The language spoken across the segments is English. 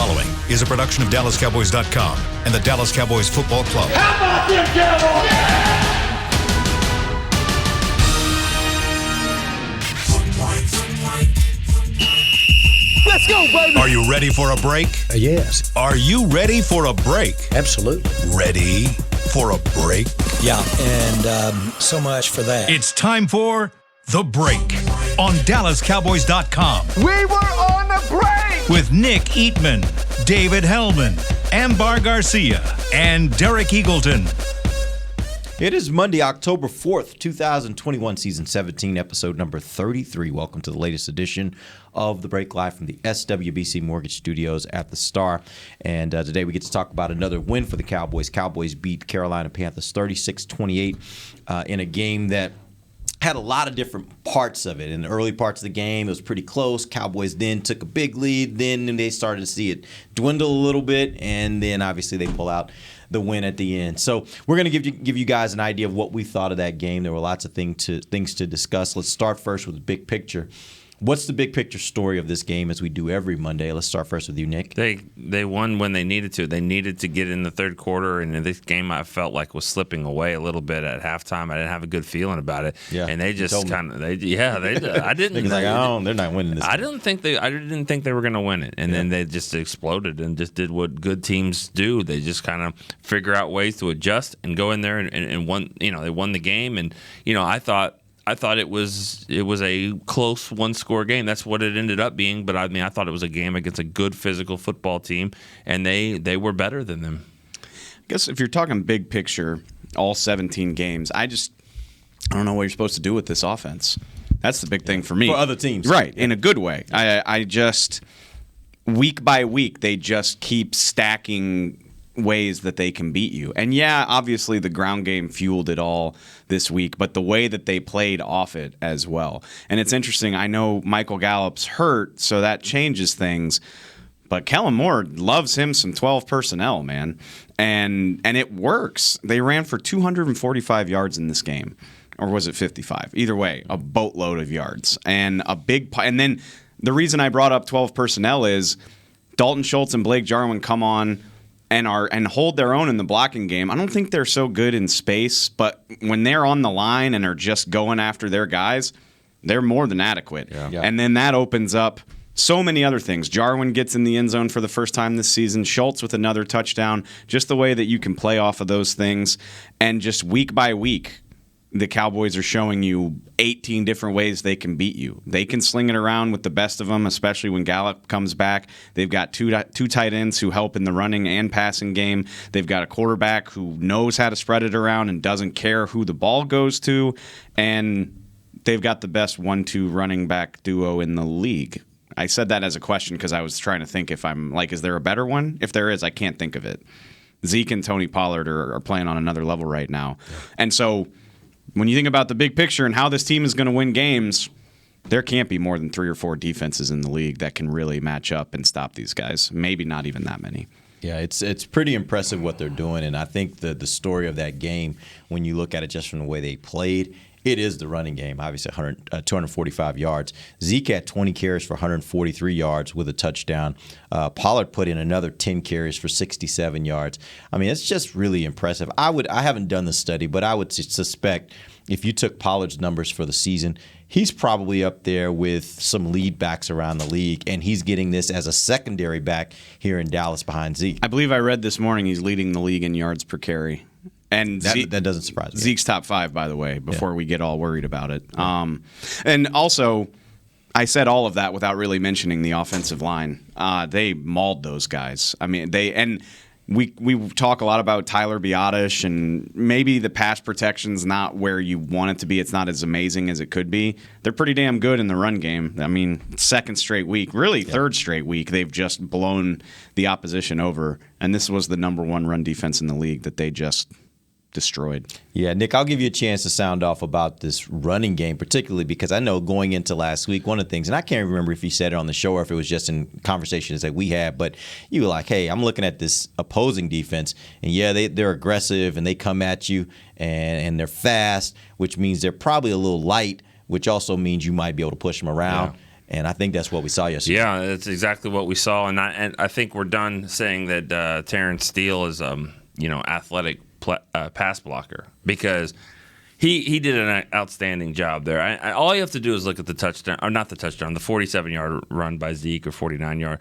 following is a production of DallasCowboys.com and the Dallas Cowboys Football Club. How about them Cowboys? Yeah! Let's go, baby! Are you ready for a break? Yes. Are you ready for a break? Absolutely. Ready for a break? Yeah, and so much for that. It's time for The Break on DallasCowboys.com. We were on a break! With Nick Eatman, David Hellman, Ambar Garcia, and Derek Eagleton. It is Monday, October 4th, 2021, Season 17, Episode number 33. Welcome to the latest edition of The Break Live from the SWBC Mortgage Studios at the Star. And today we get to talk about another win for the Cowboys. Cowboys beat Carolina Panthers 36-28 in a game that had a lot of different parts of it. In the early parts of the game, it was pretty close. Cowboys then took a big lead. Then they started to see it dwindle a little bit, and then obviously they pull out the win at the end. So we're going to give you guys an idea of what we thought of that game. There were lots of things to discuss. Let's start first with the big picture. What's the big picture story of this game, as we do every Monday? Let's start first with you, Nick. They won when they needed to. They needed to get in the third quarter, and this game I felt like was slipping away a little bit at halftime. I didn't have a good feeling about it. Yeah, and they just kind of I didn't. They're not winning this. I didn't think they were going to win it, and then they just exploded and just did what good teams do. They just kind of figure out ways to adjust and go in there and won. You know, they won the game, and I thought it was a close one-score game. That's what it ended up being. But I thought it was a game against a good physical football team, and they were better than them. I guess if you're talking big picture, all 17 games, I don't know what you're supposed to do with this offense. That's the big thing for me. For other teams. Right, in a good way. I just, week by week, they just keep stacking ways that they can beat you. And yeah, obviously the ground game fueled it all this week, but the way that they played off it as well. And it's interesting, I know Michael Gallup's hurt, so that changes things, but Kellen Moore loves him some 12 personnel, man. And it works. They ran for 245 yards in this game. Or was it 55? Either way, a boatload of yards. And then the reason I brought up 12 personnel is Dalton Schultz and Blake Jarwin come on and hold their own in the blocking game. I don't think they're so good in space, but when they're on the line and are just going after their guys, they're more than adequate. Yeah. And then that opens up so many other things. Jarwin gets in the end zone for the first time this season. Schultz with another touchdown. Just the way that you can play off of those things. And just week by week, the Cowboys are showing you 18 different ways they can beat you. They can sling it around with the best of them, especially when Gallup comes back. They've got two tight ends who help in the running and passing game. They've got a quarterback who knows how to spread it around and doesn't care who the ball goes to. And they've got the best 1-2 running back duo in the league. I said that as a question because I was trying to think if I'm like, is there a better one? If there is, I can't think of it. Zeke and Tony Pollard are playing on another level right now. Yeah. And so when you think about the big picture and how this team is going to win games, there can't be more than 3 or 4 defenses in the league that can really match up and stop these guys. Maybe not even that many. Yeah, it's pretty impressive what they're doing, and I think the story of that game, when you look at it just from the way they played, it is the running game, obviously 245 yards. Zeke had 20 carries for 143 yards with a touchdown. Pollard put in another 10 carries for 67 yards. I mean, it's just really impressive. I haven't done the study, but I would suspect if you took Pollard's numbers for the season, he's probably up there with some lead backs around the league, and he's getting this as a secondary back here in Dallas behind Zeke. I believe I read this morning he's leading the league in yards per carry. And that doesn't surprise me. Zeke's top 5, by the way, before we get all worried about it. And also, I said all of that without really mentioning the offensive line. They mauled those guys. I mean, we talk a lot about Tyler Biadasz, and maybe the pass protection's not where you want it to be. It's not as amazing as it could be. They're pretty damn good in the run game. I mean, second straight week, really third straight week, they've just blown the opposition over. And this was the number 1 run defense in the league that they just destroyed. Yeah, Nick, I'll give you a chance to sound off about this running game, particularly because I know going into last week, one of the things, and I can't remember if you said it on the show or if it was just in conversations that we had, but you were like, hey, I'm looking at this opposing defense, and yeah, they're aggressive, and they come at you, and they're fast, which means they're probably a little light, which also means you might be able to push them around. And I think that's what we saw yesterday. Yeah, that's exactly what we saw. And I think we're done saying that Terrence Steele is, athletic pass blocker, because he did an outstanding job there. All you have to do is look at the touchdown, or not the touchdown, the 47-yard run by Zeke, or 49-yard.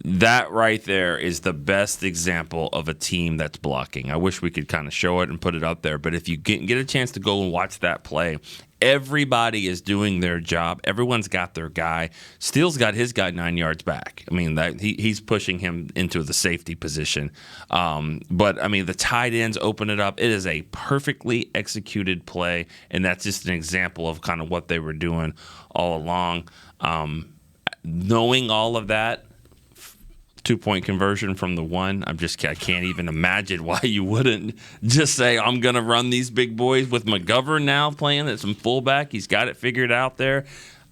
That right there is the best example of a team that's blocking. I wish we could kind of show it and put it up there, but if you get a chance to go and watch that play, everybody is doing their job. Everyone's got their guy. Steele's got his guy 9 yards back. I mean, he's pushing him into the safety position. But, I mean, the tight ends open it up. It is a perfectly executed play, and that's just an example of kind of what they were doing all along. Knowing all of that, 2-point conversion from the one, I can't even imagine why you wouldn't just say, I'm going to run these big boys with McGovern now playing at some fullback. He's got it figured out there.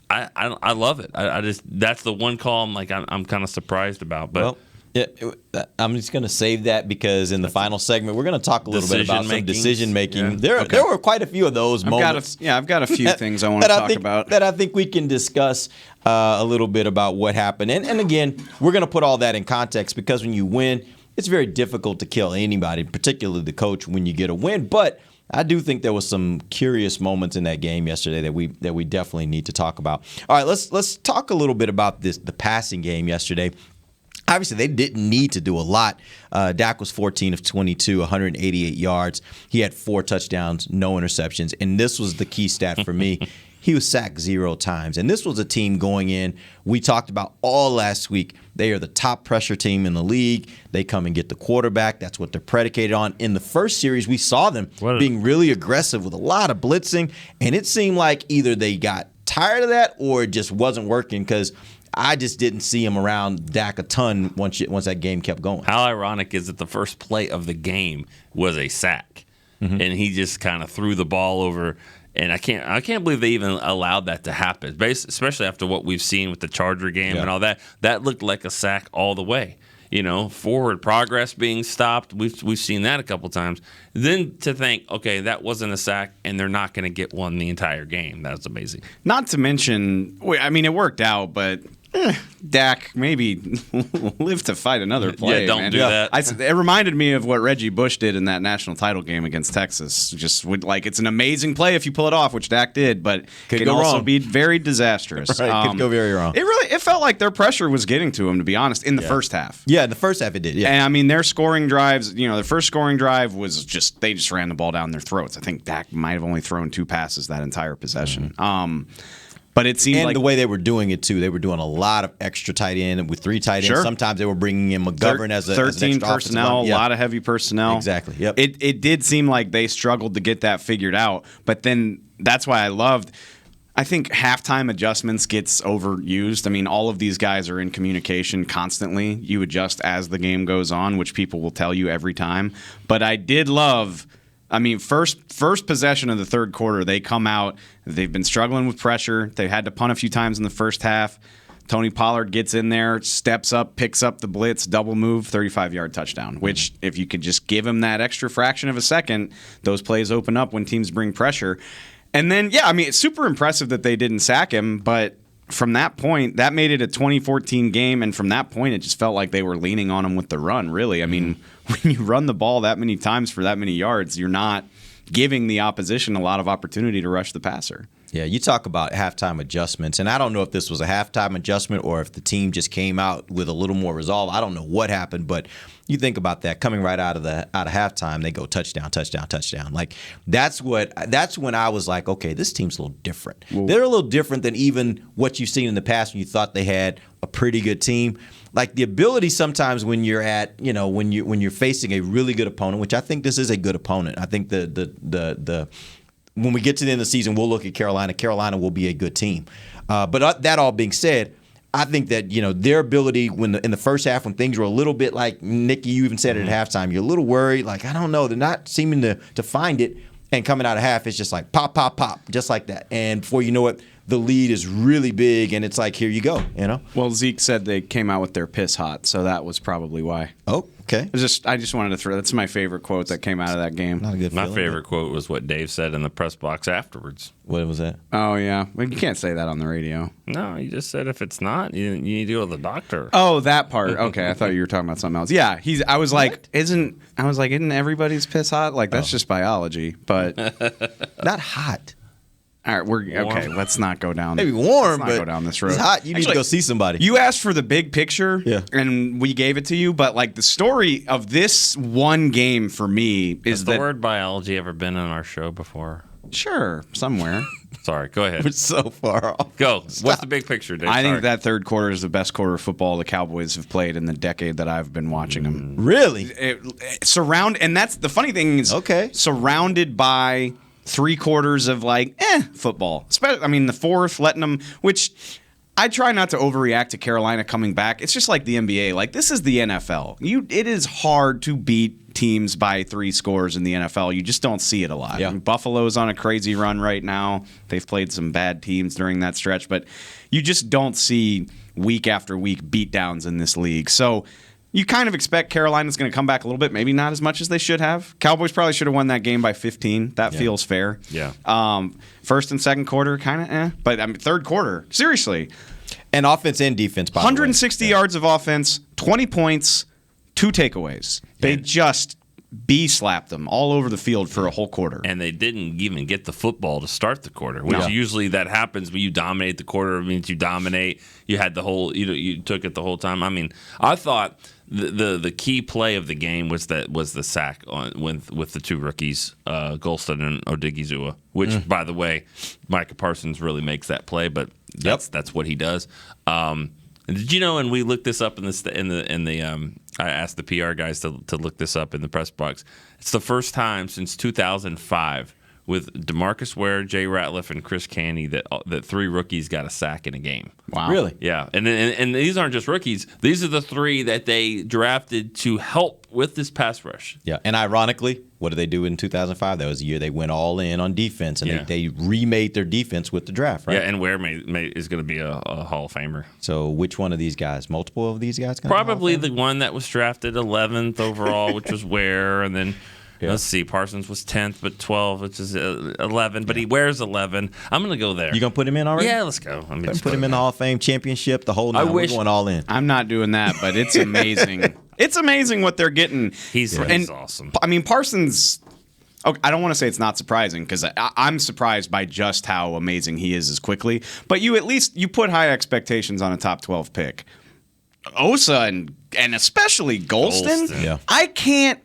I love it. I just, that's the one call I'm kind of surprised about. But well, yeah, I'm just going to save that, because in the final segment, we're going to talk a little bit about some decision making. Yeah. There were quite a few of those moments. I've got a few things I want to talk about. That I think we can discuss a little bit about what happened. And again, we're going to put all that in context, because when you win, it's very difficult to kill anybody, particularly the coach, when you get a win. But I do think there was some curious moments in that game yesterday that we definitely need to talk about. All right, let's talk a little bit about the passing game yesterday. Obviously, they didn't need to do a lot. Dak was 14 of 22, 188 yards. He had 4 touchdowns, no interceptions. And this was the key stat for me. He was sacked 0 times. And this was a team going in, we talked about all last week. They are the top pressure team in the league. They come and get the quarterback. That's what they're predicated on. In the first series, we saw them being really aggressive with a lot of blitzing. And it seemed like either they got tired of that or it just wasn't working, because I just didn't see him around Dak a ton once that game kept going. How ironic is it the first play of the game was a sack, and he just kind of threw the ball over. And I can't believe they even allowed that to happen, especially after what we've seen with the Charger game and all that. That looked like a sack all the way. Forward progress being stopped. We've seen that a couple times. Then to think, okay, that wasn't a sack, and they're not going to get one the entire game. That's amazing. Not to mention, it worked out, but Dak maybe live to fight another play. Yeah, don't do that. It reminded me of what Reggie Bush did in that national title game against Texas. It's an amazing play if you pull it off, which Dak did, but could also be very disastrous. Right, could go very wrong. It felt like their pressure was getting to him, to be honest, in the first half. Yeah, in the first half it did. Yeah, and their scoring drives. Their first scoring drive was they just ran the ball down their throats. I think Dak might have only thrown 2 passes that entire possession. But it seemed like the way they were doing it too, they were doing a lot of extra tight end with 3 tight ends. Sure. Sometimes they were bringing in McGovern as an 13 extra personnel, a lot of heavy personnel. Exactly. Yep. It did seem like they struggled to get that figured out, but then that's why I think halftime adjustments gets overused. All of these guys are in communication constantly. You adjust as the game goes on, which people will tell you every time. But I did love. First possession of the third quarter, they come out. They've been struggling with pressure. They had to punt a few times in the first half. Tony Pollard gets in there, steps up, picks up the blitz, double move, 35-yard touchdown, which if you could just give him that extra fraction of a second, those plays open up when teams bring pressure. And then, it's super impressive that they didn't sack him, but from that point, that made it a 2014 game, and from that point, it just felt like they were leaning on him with the run, really. When you run the ball that many times for that many yards, you're not giving the opposition a lot of opportunity to rush the passer. Yeah, you talk about halftime adjustments, and I don't know if this was a halftime adjustment or if the team just came out with a little more resolve. I don't know what happened, but you think about that coming right out of halftime, they go touchdown, touchdown, touchdown. Like that's when I was like, okay, this team's a little different. Well, they're a little different than even what you've seen in the past when you thought they had a pretty good team. Like the ability sometimes when you're at, when you're facing a really good opponent, which I think this is a good opponent. I think the when we get to the end of the season, we'll look at Carolina. Carolina will be a good team. But that all being said, I think that their ability in the first half when things were a little bit like Nicky, you even said it at halftime, you're a little worried. Like I don't know, they're not seeming to find it. And coming out of half, it's just like pop, pop, pop, just like that. And before you know it, the lead is really big, and it's like here you go. Well, Zeke said they came out with their piss hot, so that was probably why. Oh, Okay. I just wanted to throw. That's my favorite quote that came out of that game. Not a good My feeling, favorite quote was what Dave said in the press box afterwards. What was that? Oh yeah, well, you can't say that on the radio. No, he just said if it's not, you need to go to the doctor. Oh, that part. Okay, I thought you were talking about something else. Yeah, I was like, isn't everybody's piss hot? Like that's just biology. But Not hot. all right, okay. Let's not go down. Maybe warm, let's not but go down this road. it's hot. You need to Actually, go see somebody. You asked for the big picture, Yeah. and we gave it to you. But like the story of this one game for me is Has the that word biology ever been on our show before? sure somewhere. Sorry, go ahead. We're so far off. Go. What's the big picture, Dave? I Sorry. think that third quarter is the best quarter of football the Cowboys have played in the decade that I've been watching them. Really? And that's the funny thing is, Okay. surrounded by 3/4 of like football. I mean, the fourth letting them, which I try not to overreact to Carolina coming back. It's just like the NBA. Like this is the NFL. It is hard to beat teams by 3 scores in the NFL. You just don't see it a lot. Yeah. I mean, Buffalo's on a crazy run right now. They've played some bad teams during that stretch, but you just don't see week after week beatdowns in this league. So you kind of expect Carolina's going to come back a little bit, maybe not as much as they should have. Cowboys probably should have won that game by 15. That feels fair. Yeah. First and second quarter, kind of but I mean, third quarter, seriously. And offense and defense, by the way. 160 yards of offense, 20 points, 2 takeaways. They just slapped them all over the field for a whole quarter. And they didn't even get the football to start the quarter, which usually that happens when you dominate the quarter. It means you dominate. You had the whole, you took it the whole time. I mean, I thought the key play of the game was the sack with the 2 rookies, Golston and Odigizua, which by the way, Micah Parsons really makes that play, but that's what he does. Did you know? And we looked this up in the I asked the PR guys to look this up in the press box. It's the first time since 2005 with DeMarcus Ware, Jay Ratliff, and Chris Canty that 3 rookies got a sack in a game. Wow. Really? Yeah, and these aren't just rookies. These are the 3 that they drafted to help with this pass rush. Yeah, and ironically, what did they do in 2005? That was the year they went all in on defense, and they remade their defense with the draft, right? Yeah, and Ware is going to be a Hall of Famer. So which one of these guys? Multiple of these guys? Gonna be Probably Hall of the one that was drafted 11th overall, which was Ware, and then let's see, Parsons was 10th, but 12, which is 11. But he wears 11. I'm going to go there. Fame? You gonna put him in already? Yeah, let's go. I mean, Put him in the Hall of Fame, championship, the whole nine. We're going all in. I'm not doing that, but it's amazing. It's amazing what they're getting. He's awesome. I mean, Parsons. Okay, I don't want to say it's not surprising because I'm surprised by just how amazing he is as quickly. But you put high expectations on a top 12 pick. Osa and especially Golston. Yeah. I can't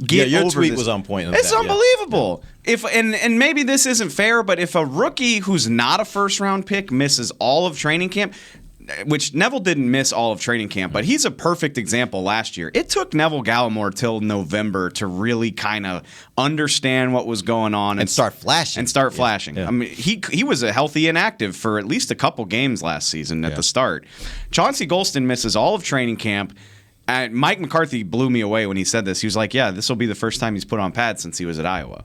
get your over tweet this. was on point. It's unbelievable. If and maybe this isn't fair, but if a rookie who's not a first round pick misses all of training camp, which Neville didn't miss all of training camp, but he's a perfect example last year. It took Neville Gallimore till November to really kind of understand what was going on and start flashing. I mean, he was a healthy inactive for at least a couple games last season at the start. Chauncey Golston misses all of training camp. And Mike McCarthy blew me away when he said this. He was like, yeah, this will be the first time he's put on pads since he was at Iowa.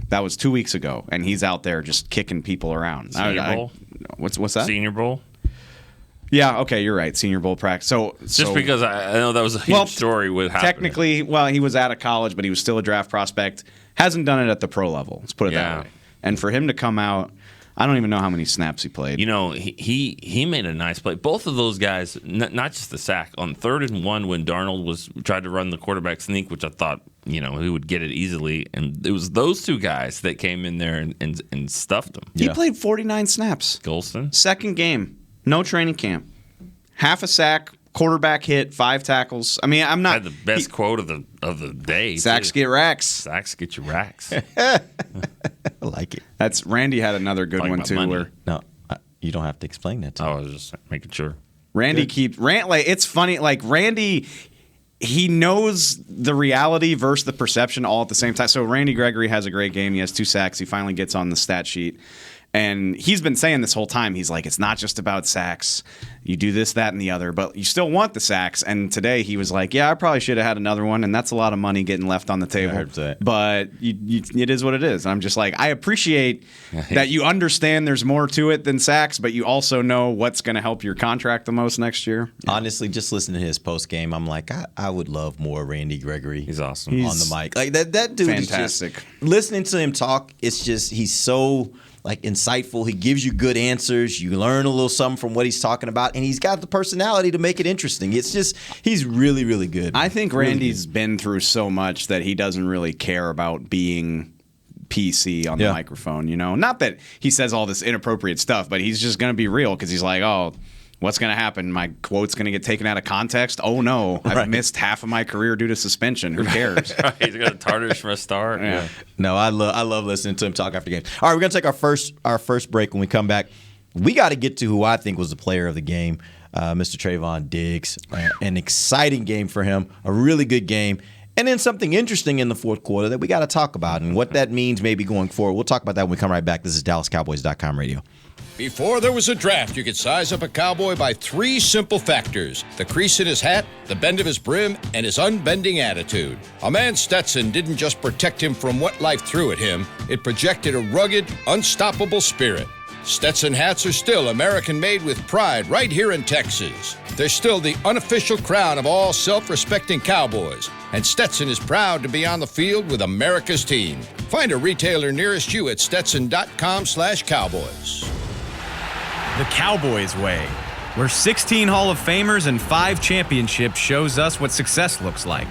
That was 2 weeks ago, and he's out there just kicking people around. Senior Bowl? What's that? Senior Bowl? Yeah, okay, you're right. Senior Bowl practice. Just because I know that was a huge story with happening. Technically, he was out of college, but he was still a draft prospect. Hasn't done it at the pro level. Let's put it that way. And for him to come out, I don't even know how many snaps he played. You know, he made a nice play. Both of those guys, not just the sack, on 3rd and 1 when Darnold tried to run the quarterback sneak, which I thought, he would get it easily. And it was those 2 guys that came in there and stuffed him. He played 49 snaps. Golston? Second game. No training camp. Half a sack, quarterback hit, 5 tackles. I mean, I'm not. I had the best quote of the day. Sacks get racks. Sacks get you racks. I like it. That's Randy had another good Talking one about too. money. Where No, you don't have to explain that to me. I was just making sure. Randy it's funny. Like Randy, he knows the reality versus the perception all at the same time. So Randy Gregory has a great game. He has 2 sacks. He finally gets on the stat sheet. And he's been saying this whole time, he's like, it's not just about sacks. You do this, that, and the other, but you still want the sacks. And today he was like, yeah, I probably should have had another one, and that's a lot of money getting left on the table. I heard that. But it is what it is. I'm just like, I appreciate that you understand there's more to it than sacks, but you also know what's going to help your contract the most next year. Honestly, just listening to his post game, I'm like, I would love more Randy Gregory. He's awesome. On the mic. Like that dude fantastic. is just, listening to him talk, it's just he's so like insightful. He gives you good answers. You learn a little something from what he's talking about, and he's got the personality to make it interesting. It's just he's really, really good. I think Randy's been through so much that he doesn't really care about being PC on the microphone, Not that he says all this inappropriate stuff, but he's just going to be real because he's like, oh, what's going to happen? My quote's going to get taken out of context? Oh, no. I've missed half of my career due to suspension. Who cares? He's got a Tartars for a start. Yeah. No, I love listening to him talk after games. All right, we're going to take our first break. When we come back, we got to get to who I think was the player of the game, Mr. Trayvon Diggs. An exciting game for him, a really good game. And then something interesting in the fourth quarter that we got to talk about and what that means maybe going forward. We'll talk about that when we come right back. This is DallasCowboys.com radio. Before there was a draft, you could size up a cowboy by 3 simple factors: the crease in his hat, the bend of his brim, and his unbending attitude. A man's Stetson didn't just protect him from what life threw at him, it projected a rugged, unstoppable spirit. Stetson hats are still American-made with pride right here in Texas. They're still the unofficial crown of all self-respecting cowboys, and Stetson is proud to be on the field with America's team. Find a retailer nearest you at stetson.com/cowboys. The Cowboys way, where 16 Hall of Famers and 5 championships shows us what success looks like.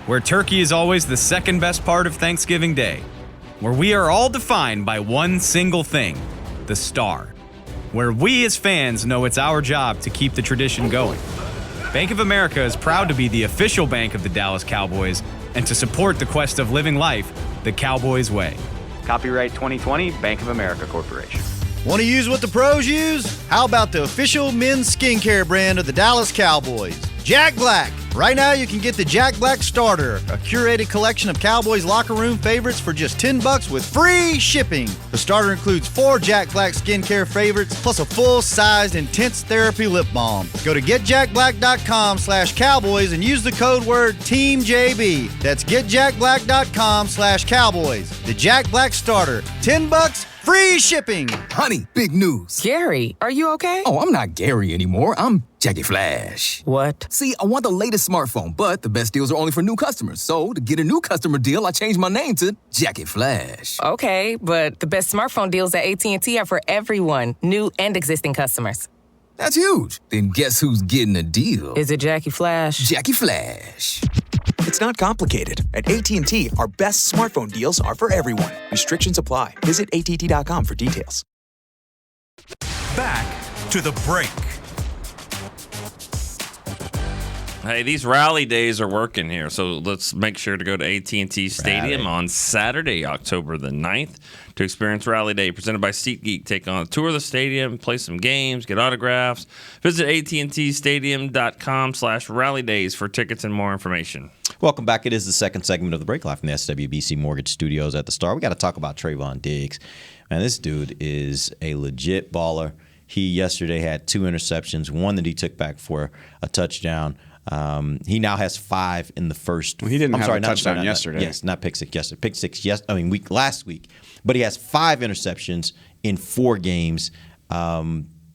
Where turkey is always the second best part of Thanksgiving Day. Where we are all defined by one single thing, the star. Where we as fans know it's our job to keep the tradition going. Bank of America is proud to be the official bank of the Dallas Cowboys and to support the quest of living life the Cowboys way. Copyright 2020, Bank of America Corporation. Want to use what the pros use? How about the official men's skincare brand of the Dallas Cowboys, Jack Black? Right now you can get the Jack Black Starter, a curated collection of Cowboys locker room favorites for just $10 with free shipping. The starter includes 4 Jack Black skincare favorites plus a full-sized intense therapy lip balm. Go to getjackblack.com/cowboys and use the code word TEAMJB. That's getjackblack.com/cowboys. The Jack Black Starter, $10, free shipping. Honey, big news. Gary, are you okay? Oh, I'm not Gary anymore. I'm Jackie Flash. What? See, I want the latest smartphone, but the best deals are only for new customers. So, to get a new customer deal, I changed my name to Jackie Flash. Okay, but the best smartphone deals at AT&T are for everyone, new and existing customers. That's huge. Then guess who's getting a deal? Is it Jackie Flash? Jackie Flash. It's not complicated. At AT&T, our best smartphone deals are for everyone. Restrictions apply. Visit att.com for details. Back to the break. Hey, these rally days are working here, so let's make sure to go to AT&T Stadium on Saturday, October the 9th, to experience Rally Day, presented by SeatGeek. Take on a tour of the stadium, play some games, get autographs. Visit AT&TStadium.com/rallydays for tickets and more information. Welcome back. It is the second segment of the break live from the SWBC Mortgage Studios at the Star. We got to talk about Trayvon Diggs. Man, this dude is a legit baller. He yesterday had 2 interceptions, one that he took back for a touchdown. He now has 5 in the first. Well, he didn't have a touchdown yesterday. Yes, not pick six yesterday. Pick six last week. But he has 5 interceptions in 4 games.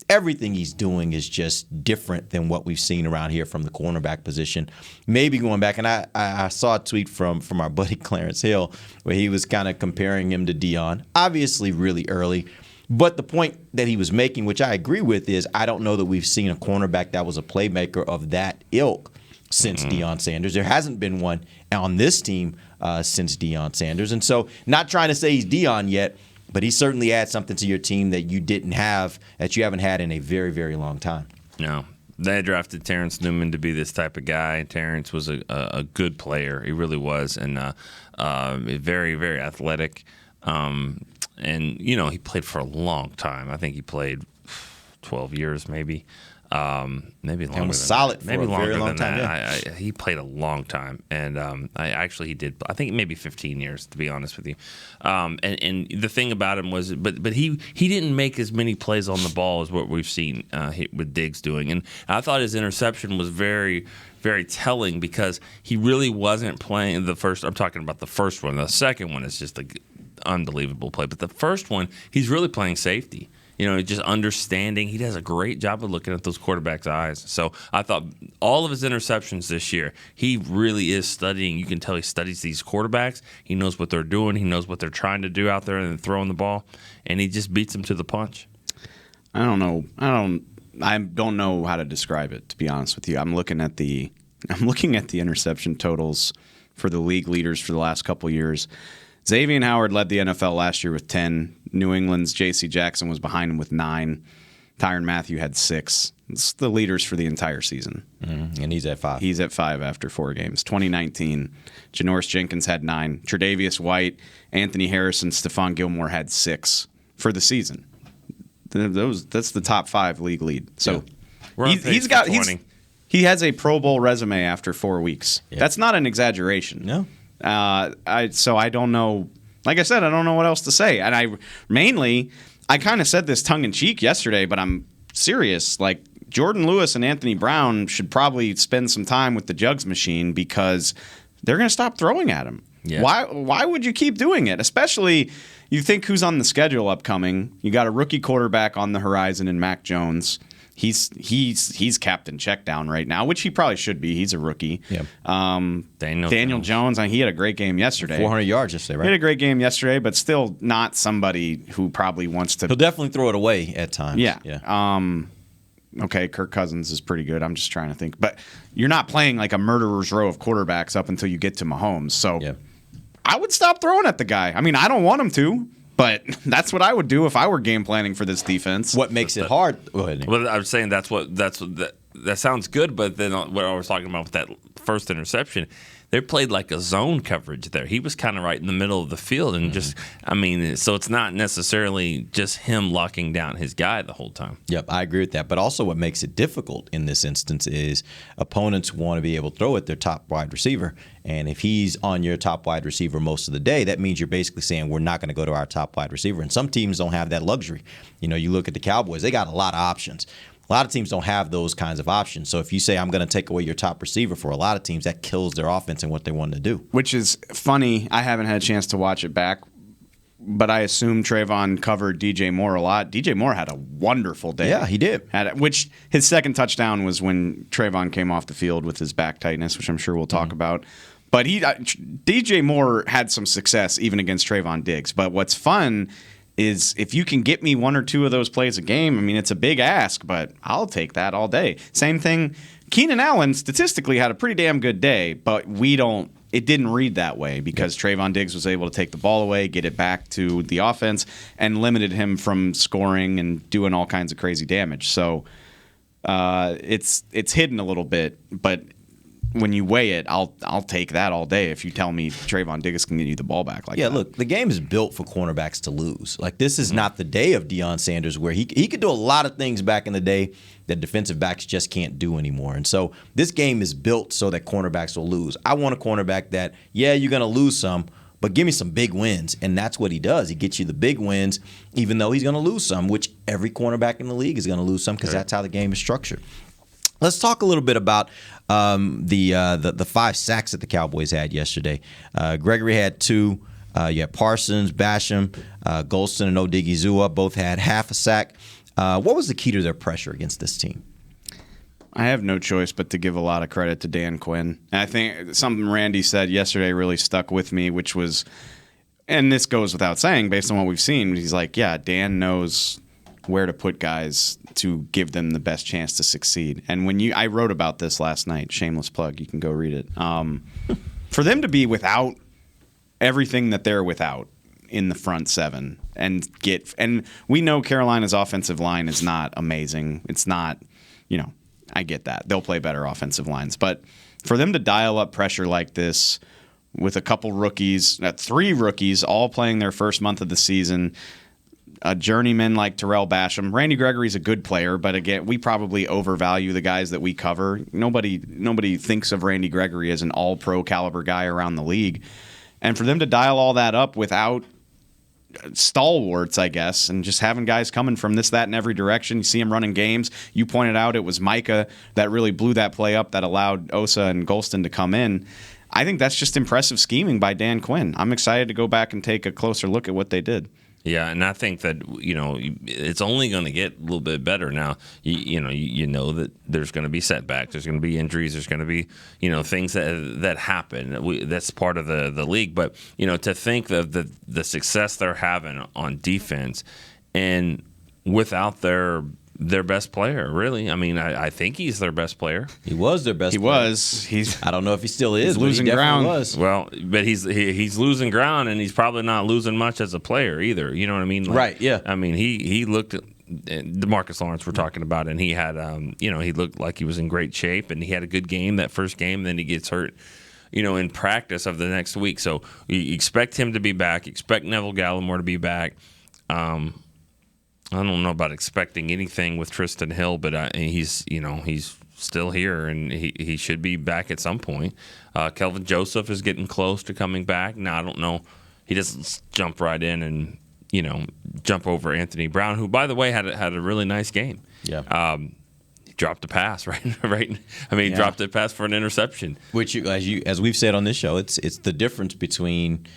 Everything he's doing is just different than what we've seen around here from the cornerback position. Maybe going back, and I saw a tweet from our buddy Clarence Hill where he was kind of comparing him to Deion. Obviously, really early. But the point that he was making, which I agree with, is I don't know that we've seen a cornerback that was a playmaker of that ilk since Deion Sanders. There hasn't been one on this team since Deion Sanders. And so not trying to say he's Deion yet, but he certainly adds something to your team that you didn't have, that you haven't had in a very, very long time. No. They drafted Terrence Newman to be this type of guy. Terrence was a good player. He really was. And very, very athletic. And, he played for a long time. I think he played 12 years maybe. Maybe longer. And was than solid that. for maybe a longer very long than time. that. Yeah. He played a long time, and he did. I think maybe 15 years, to be honest with you. And the thing about him was, but he didn't make as many plays on the ball as what we've seen with Diggs doing. And I thought his interception was very, very telling because he really wasn't playing the first. I'm talking about the first one. The second one is just an unbelievable play, but the first one, he's really playing safety. Just understanding. He does a great job of looking at those quarterbacks' eyes. So I thought all of his interceptions this year, he really is studying. You can tell he studies these quarterbacks. He knows what they're doing. He knows what they're trying to do out there and throwing the ball, and he just beats them to the punch. I don't know. I don't know how to describe it, to be honest with you. I'm looking at the interception totals for the league leaders for the last couple of years. Xavier Howard led the NFL last year with 10. New England's J.C. Jackson was behind him with 9. Tyrann Mathieu had 6. It's the leaders for the entire season. Mm-hmm. And he's at 5. He's at 5 after 4 games. 2019, Janoris Jenkins had 9. Tre'Davious White, Anthony Harrison, Stephon Gilmore had 6 for the season. That's the top 5 league lead. So he has a Pro Bowl resume after 4 weeks. Yeah. That's not an exaggeration. No. So I don't know. Like I said, I don't know what else to say. And I kind of said this tongue in cheek yesterday, but I'm serious. Like Jordan Lewis and Anthony Brown should probably spend some time with the jugs machine because they're going to stop throwing at him. Yeah. Why would you keep doing it? Especially you think who's on the schedule upcoming. You got a rookie quarterback on the horizon in Mac Jones. He's captain check down right now, which he probably should be. He's a rookie. Yeah. Daniel Jones, he had a great game yesterday. 400 yards yesterday, right? He had a great game yesterday, but still not somebody who probably wants to. He'll definitely throw it away at times. Yeah. Okay, Kirk Cousins is pretty good. I'm just trying to think. But you're not playing like a murderer's row of quarterbacks up until you get to Mahomes. So I would stop throwing at the guy. I mean, I don't want him to. But that's what I would do if I were game planning for this defense. What makes it hard? Go ahead. Well, I was saying that sounds good, but then what I was talking about with that first interception, they played like a zone coverage there. He was kind of right in the middle of the field, and so it's not necessarily just him locking down his guy the whole time. Yep, I agree with that. But also what makes it difficult in this instance is opponents want to be able to throw at their top wide receiver. And if he's on your top wide receiver most of the day, that means you're basically saying we're not going to go to our top wide receiver. And some teams don't have that luxury. You look at the Cowboys, they got a lot of options. A lot of teams don't have those kinds of options. So if you say I'm going to take away your top receiver, for a lot of teams, that kills their offense and what they want to do. Which is funny. I haven't had a chance to watch it back, but I assume Trayvon covered DJ Moore a lot. DJ Moore had a wonderful day. Yeah, he did. Which his second touchdown was when Trayvon came off the field with his back tightness, which I'm sure we'll talk about. But DJ Moore had some success even against Trayvon Diggs. But what's fun is if you can get me 1 or 2 of those plays a game, I mean, it's a big ask, but I'll take that all day. Same thing. Keenan Allen statistically had a pretty damn good day, but it didn't read that way because Trayvon Diggs was able to take the ball away, get it back to the offense, and limited him from scoring and doing all kinds of crazy damage. So it's hidden a little bit, but when you weigh it, I'll take that all day if you tell me Trayvon Diggs can get you the ball back like that. Yeah, look, the game is built for cornerbacks to lose. Like, this is not the day of Deion Sanders where he could do a lot of things back in the day that defensive backs just can't do anymore. And so this game is built so that cornerbacks will lose. I want a cornerback that, you're going to lose some, but give me some big wins. And that's what he does. He gets you the big wins, even though he's going to lose some, which every cornerback in the league is going to lose some because that's how the game is structured. Let's talk a little bit about the 5 sacks that the Cowboys had yesterday. Gregory had 2. You had Parsons, Basham, Golston, and Odigizua both had half a sack. What was the key to their pressure against this team? I have no choice but to give a lot of credit to Dan Quinn. And I think something Randy said yesterday really stuck with me, which was, and this goes without saying based on what we've seen, he's like, Dan knows where to put guys to give them the best chance to succeed. And I wrote about this last night, shameless plug, you can go read it. For them to be without everything that they're without in the front 7 and we know Carolina's offensive line is not amazing. It's not, I get that. They'll play better offensive lines. But for them to dial up pressure like this with a couple rookies, 3 rookies all playing their first month of the season, a journeyman like Terrell Basham. Randy Gregory's a good player, but again, we probably overvalue the guys that we cover. Nobody thinks of Randy Gregory as an all-pro caliber guy around the league. And for them to dial all that up without stalwarts, I guess, and just having guys coming from this, that, and every direction. You see him running games. You pointed out it was Micah that really blew that play up that allowed Osa and Golston to come in. I think that's just impressive scheming by Dan Quinn. I'm excited to go back and take a closer look at what they did. Yeah, and I think that it's only going to get a little bit better now. You know that there's going to be setbacks, there's going to be injuries, there's going to be things that happen. That's part of the league. But to think of the success they're having on defense, and without their best player, really. I mean, I think he's their best player. He was their best player. Was. I don't know if he still is. He's losing ground. Was. Well, but he's losing ground, and he's probably not losing much as a player either. You know what I mean? Right, yeah. I mean, he looked at DeMarcus Lawrence we're talking about, and he had, he looked like he was in great shape, and he had a good game that first game, then he gets hurt, in practice of the next week. So you expect him to be back. Expect Neville Gallimore to be back. I don't know about expecting anything with Tristan Hill, but he's still here, and he should be back at some point. Kelvin Joseph is getting close to coming back. Now, I don't know. He doesn't jump right in and, jump over Anthony Brown, who, by the way, had a really nice game. Yeah. He dropped a pass, right? I mean, he dropped a pass for an interception. Which, as we've said on this show, it's the difference between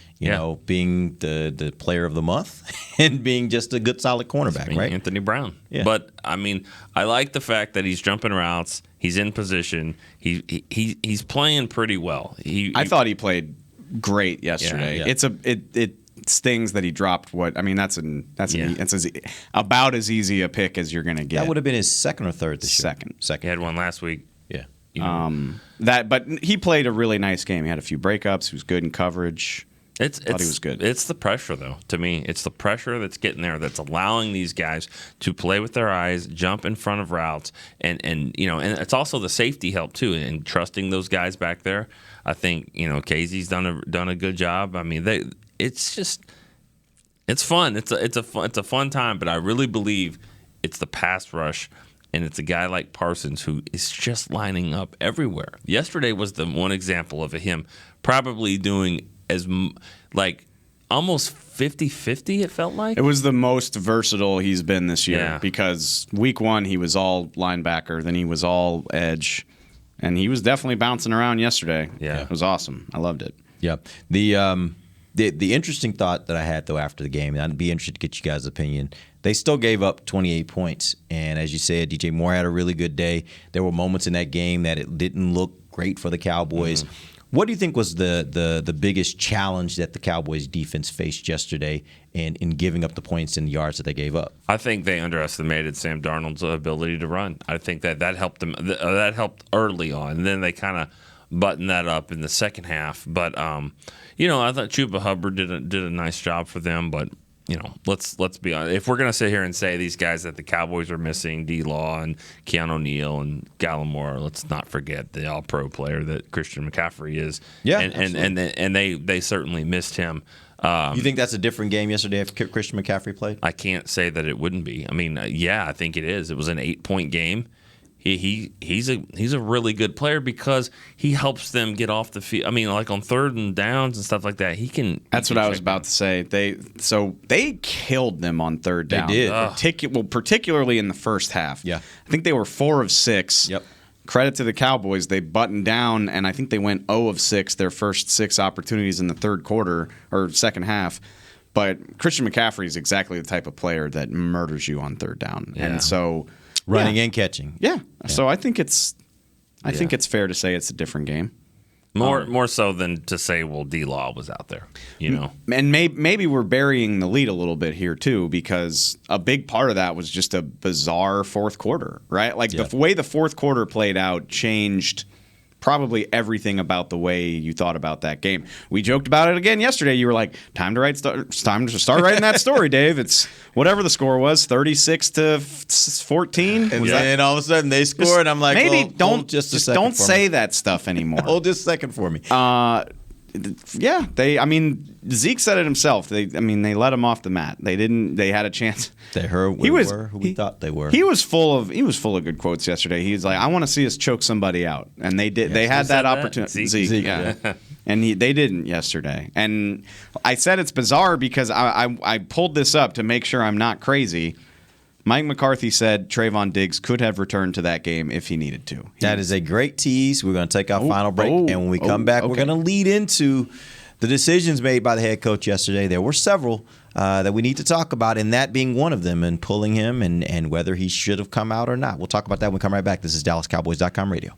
being the player of the month and being just a good solid cornerback, right? Anthony Brown. Yeah. But I mean, I like the fact that he's jumping routes. He's in position. He's playing pretty well. I thought he played great yesterday. Yeah. It stings that he dropped that's about as easy a pick as you're going to get. That would have been his second or third this year. Second. He had one last week. Yeah. But he played a really nice game. He had a few breakups. He was good in coverage. Thought he was good. It's the pressure, though. To me, it's the pressure that's getting there, that's allowing these guys to play with their eyes, jump in front of routes, and it's also the safety help too, and trusting those guys back there. I think Casey's done a good job. I mean, it's fun. It's a fun time, but I really believe it's the pass rush. And it's a guy like Parsons who is just lining up everywhere. Yesterday was the one example of him probably doing almost 50-50, it felt like. It was the most versatile he's been this year because week one he was all linebacker, then he was all edge, and he was definitely bouncing around yesterday. Yeah. It was awesome. I loved it. Yeah. The interesting thought that I had, though, after the game, and I'd be interested to get you guys' opinion, they still gave up 28 points. And as you said, DJ Moore had a really good day. There were moments in that game that it didn't look great for the Cowboys. Mm-hmm. What do you think was the biggest challenge that the Cowboys defense faced yesterday in giving up the points and the yards that they gave up? I think they underestimated Sam Darnold's ability to run. I think that helped them. That helped early on, and then they kind of buttoned that up in the second half. But I thought Chuba Hubbard did a nice job for them. But let's be honest. If we're gonna sit here and say these guys that the Cowboys are missing, D-Law and Keanu O'Neal and Gallimore, let's not forget the All-Pro player that Christian McCaffrey is. Yeah, and they certainly missed him. You think that's a different game yesterday if Christian McCaffrey played? I can't say that it wouldn't be. I mean, I think it is. It was an 8-point game. He's a really good player because he helps them get off the field. I mean, like on third and downs and stuff like that, he can. That's what I was about to say. They killed them on third down. They did. Particularly in the first half. Yeah, I think they were 4 of 6. Yep. Credit to the Cowboys. They buttoned down, and I think they went 0 of 6 their first 6 opportunities in the third quarter or second half. But Christian McCaffrey is exactly the type of player that murders you on third down, and so. Running and catching. Yeah. So I think it's fair to say it's a different game. More so than to say, well, D-Law was out there, And maybe we're burying the lead a little bit here too, because a big part of that was just a bizarre fourth quarter, right? Like the way the fourth quarter played out changed probably everything about the way you thought about that game. We joked about it again yesterday. You were like, time to start writing that story, Dave. It's whatever the score was, 36-14. And then all of a sudden they score, and I'm like, maybe don't say that stuff anymore. Hold just a second for me. Yeah, Zeke said it himself. They let him off the mat. They had a chance. They heard we were who we thought they were. He was full of good quotes yesterday. He was like, I want to see us choke somebody out. And they did. Yes. they had that that? opportunity. Zeke, yeah. And they didn't yesterday. And I said it's bizarre because I pulled this up to make sure I'm not crazy. Mike McCarthy said Trayvon Diggs could have returned to that game if he needed to. That is a great tease. We're going to take our final break, and when we come back, we're going to lead into the decisions made by the head coach yesterday. There were several that we need to talk about, and that being one of them, and pulling him and whether he should have come out or not. We'll talk about that when we come right back. This is DallasCowboys.com radio.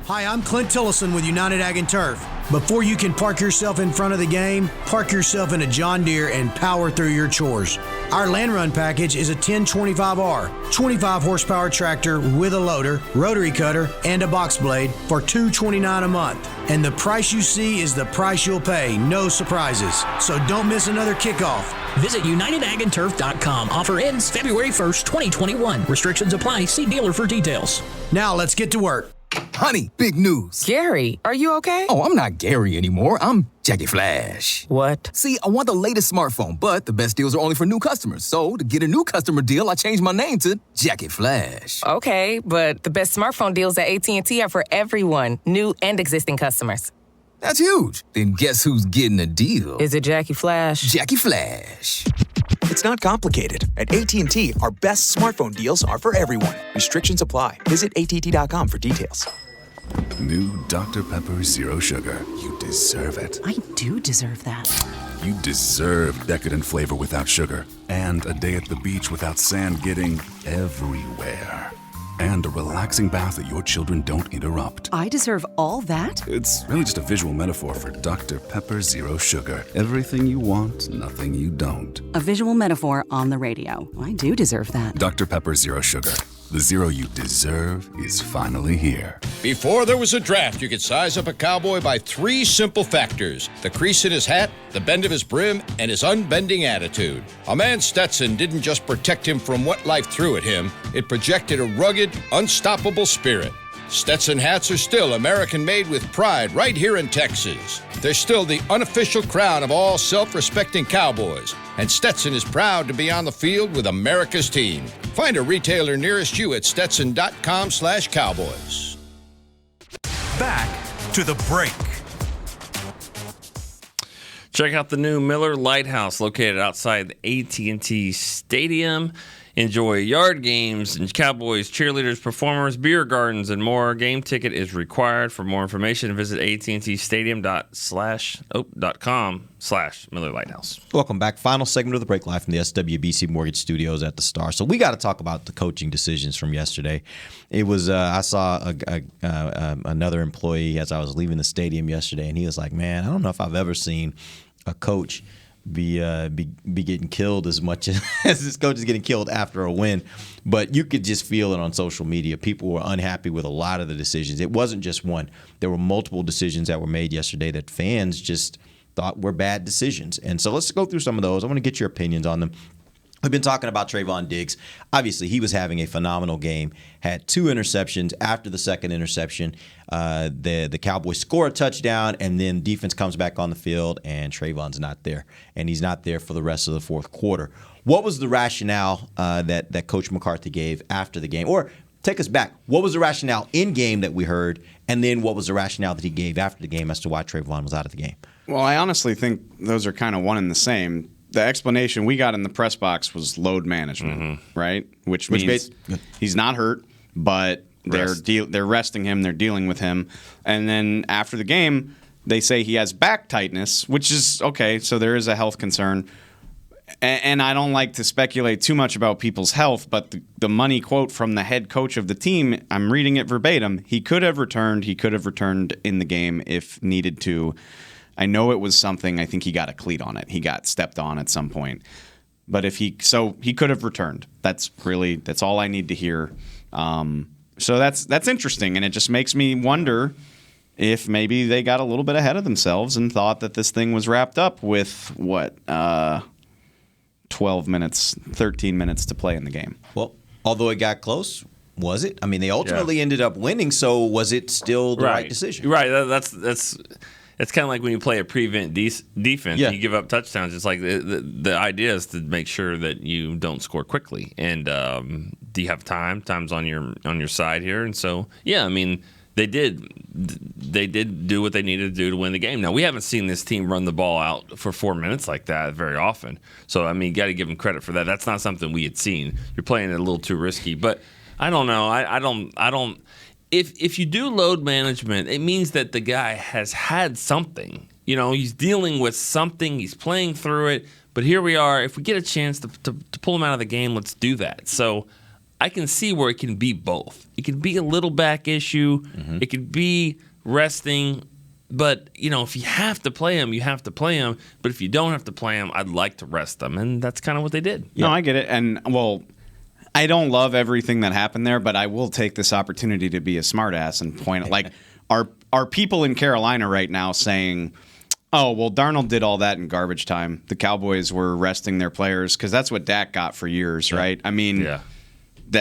Hi, I'm Clint Tillison with United Ag and Turf. Before you can park yourself in front of the game, park yourself in a John Deere and power through your chores. Our Land Run package is a 1025R, 25 horsepower tractor with a loader, rotary cutter, and a box blade for $229 a month. And the price you see is the price you'll pay, no surprises. So don't miss another kickoff. Visit UnitedAgAndTurf.com. Offer ends February 1st, 2021. Restrictions apply. See dealer for details. Now let's get to work. Honey, big news. Gary, are you okay? Oh, I'm not Gary anymore. I'm Jackie Flash. What? See, I want the latest smartphone, but the best deals are only for new customers. So, to get a new customer deal, I changed my name to Jackie Flash. Okay, but the best smartphone deals at AT&T are for everyone, new and existing customers. That's huge. Then guess who's getting a deal? Is it Jackie Flash? Jackie Flash. It's not complicated. At AT&T, our best smartphone deals are for everyone. Restrictions apply. Visit att.com for details. New Dr. Pepper Zero Sugar. You deserve it. I do deserve that. You deserve decadent flavor without sugar. And a day at the beach without sand getting everywhere. And a relaxing bath that your children don't interrupt. I deserve all that? It's really just a visual metaphor for Dr. Pepper Zero Sugar. Everything you want, nothing you don't. A visual metaphor on the radio. I do deserve that. Dr. Pepper Zero Sugar. The zero you deserve is finally here. Before there was a draft, you could size up a cowboy by 3 simple factors: the crease in his hat, the bend of his brim, and his unbending attitude. A man's Stetson didn't just protect him from what life threw at him, it projected a rugged, unstoppable spirit. Stetson hats are still American-made with pride right here in Texas. They're still the unofficial crown of all self-respecting cowboys, and Stetson is proud to be on the field with America's team. Find a retailer nearest you at stetson.com/cowboys. Back to the break. Check out the new Miller Lighthouse located outside the AT&T Stadium. Enjoy yard games and Cowboys, cheerleaders, performers, beer gardens, and more. Game ticket is required. For more information, visit attstadium.com/Miller Lighthouse. Welcome back. Final segment of the break, live from the SWBC Mortgage Studios at the Star. So we got to talk about the coaching decisions from yesterday. It was I saw another employee as I was leaving the stadium yesterday, and he was like, "Man, I don't know if I've ever seen a coach be getting killed as much as this coach is getting killed after a win." But you could just feel it on social media. People were unhappy with a lot of the decisions. It wasn't just one. There were multiple decisions that were made yesterday that fans just thought were bad decisions. And so let's go through some of those. I want to get your opinions on them. We've been talking about Trayvon Diggs. Obviously, he was having a phenomenal game. Had 2 interceptions. After the second interception, the Cowboys score a touchdown, and then defense comes back on the field, and Trayvon's not there. And he's not there for the rest of the fourth quarter. What was the rationale that Coach McCarthy gave after the game? Or take us back. What was the rationale in game that we heard, and then what was the rationale that he gave after the game as to why Trayvon was out of the game? Well, I honestly think those are kind of one and the same. The explanation we got in the press box was load management, right? Which means he's not hurt, but they're resting him, they're dealing with him. And then after the game, they say he has back tightness, which is okay, so there is a health concern. And I don't like to speculate too much about people's health, but the money quote from the head coach of the team, I'm reading it verbatim, he could have returned in the game if needed to. I know it was something, I think he got a cleat on it. He got stepped on at some point. But he could have returned. That's all I need to hear. So that's interesting, and it just makes me wonder if maybe they got a little bit ahead of themselves and thought that this thing was wrapped up with 12 minutes, 13 minutes to play in the game. Well, although it got close, was it? I mean, they ultimately ended up winning, so was it still the right decision? Right. That's It's kind of like when you play a prevent defense, Yeah. you give up touchdowns. It's like the idea is to make sure that you don't score quickly. And do you have time? Time's on your side here. And so, yeah, I mean, they did do what they needed to do to win the game. Now, we haven't seen this team run the ball out for 4 minutes like that very often. So, I mean, you got to give them credit for that. That's not something we had seen. You're playing it a little too risky. But I don't know. I don't. If you do load management, it means that the guy has had something. You know, he's dealing with something. He's playing through it. But here we are. If we get a chance to pull him out of the game, let's do that. So I can see where it can be both. It can be a little back issue. Mm-hmm. It could be resting. But, you know, if you have to play him, you have to play him. But if you don't have to play him, I'd like to rest him. And that's kind of what they did. No, I get it. And, well, I don't love everything that happened there, but I will take this opportunity to be a smartass and point like, are people in Carolina right now saying, oh, well, Darnold did all that in garbage time. The Cowboys were resting their players because that's what Dak got for years, right? I mean,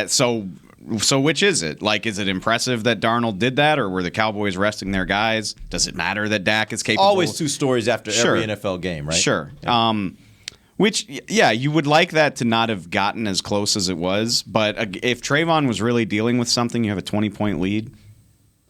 so which is it? Like, is it impressive that Darnold did that, or were the Cowboys resting their guys? Does it matter that Dak is capable? Always two stories after every NFL game, right? Sure. Yeah. Which, yeah, you would like that to not have gotten as close as it was. But if Trayvon was really dealing with something, you have a 20-point lead,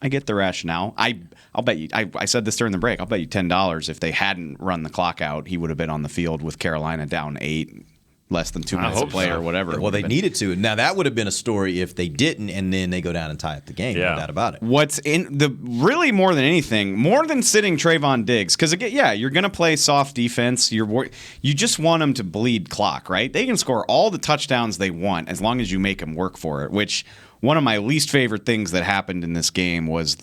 I get the rationale. I'll bet you, I said this during the break, I'll bet you $10 if they hadn't run the clock out, he would have been on the field with Carolina down 8, less than 2 minutes to play or whatever. Well, they needed to. Now, that would have been a story if they didn't, and then they go down and tie up the game. No doubt about it. What's in the really more than anything, more than sitting Trayvon Diggs, because again, yeah, you're going to play soft defense. You just want them to bleed clock, right? They can score all the touchdowns they want as long as you make them work for it, which one of my least favorite things that happened in this game was